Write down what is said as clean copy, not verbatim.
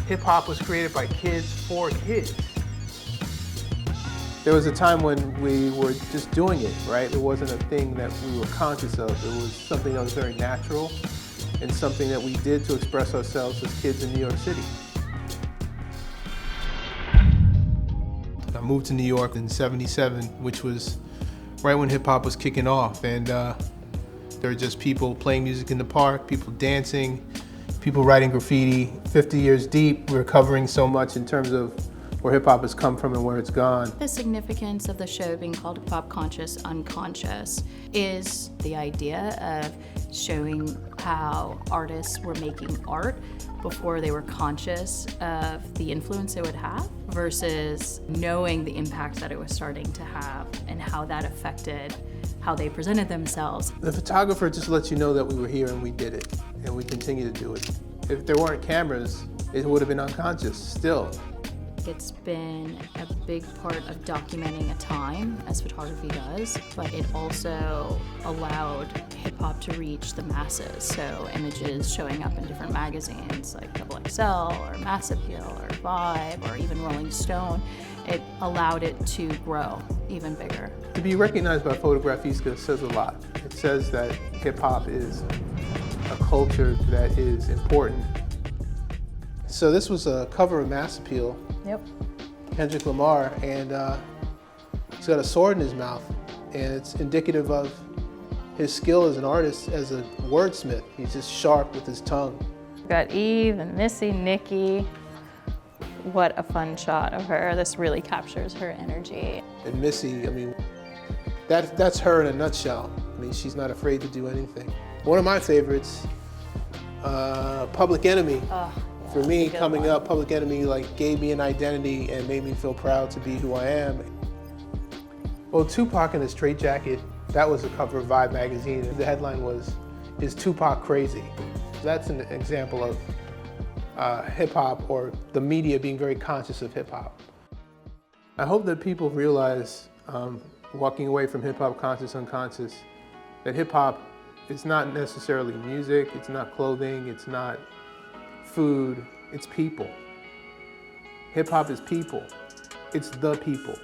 hip hop was created by kids for kids. There was a time when we were just doing it, right? It wasn't a thing that we were conscious of. It was something that was very natural and something that we did to express ourselves as kids in New York City. I moved to New York in '77, which was right when hip hop was kicking off, and there were just people playing music in the park, people dancing, people writing graffiti. 50 years deep, we're covering so much in terms of where hip hop has come from and where it's gone. The significance of the show being called Pop Conscious Unconscious is the idea of showing how artists were making art before they were conscious of the influence it would have, versus knowing the impact that it was starting to have and how that affected how they presented themselves. The photographer just lets you know that we were here and we did it, and we continue to do it. If there weren't cameras, it would have been unconscious still. It's been a big part of documenting a time, as photography does, but it also allowed hip hop to reach the masses. So images showing up in different magazines like XXL or Mass Appeal or Vibe or even Rolling Stone, it allowed it to grow even bigger. To be recognized by Fotografiska says a lot. It says that hip hop is a culture that is important. So this was a cover of Mass Appeal. Yep. Kendrick Lamar, and he's got a sword in his mouth, and it's indicative of his skill as an artist, as a wordsmith. He's just sharp with his tongue. We've got Eve and Missy, Nikki. What a fun shot of her. This really captures her energy. And Missy, I mean, that's her in a nutshell. I mean, she's not afraid to do anything. One of my favorites, Public Enemy. Oh. For me, coming up, Public Enemy gave me an identity and made me feel proud to be who I am. Well, Tupac in a straitjacket, that was a cover of Vibe magazine. The headline was, "Is Tupac Crazy?" That's an example of hip hop, or the media being very conscious of hip hop. I hope that people realize, walking away from Hip Hop Conscious Unconscious, that hip hop is not necessarily music, it's not clothing, it's not food, it's people. Hip hop is people. It's the people.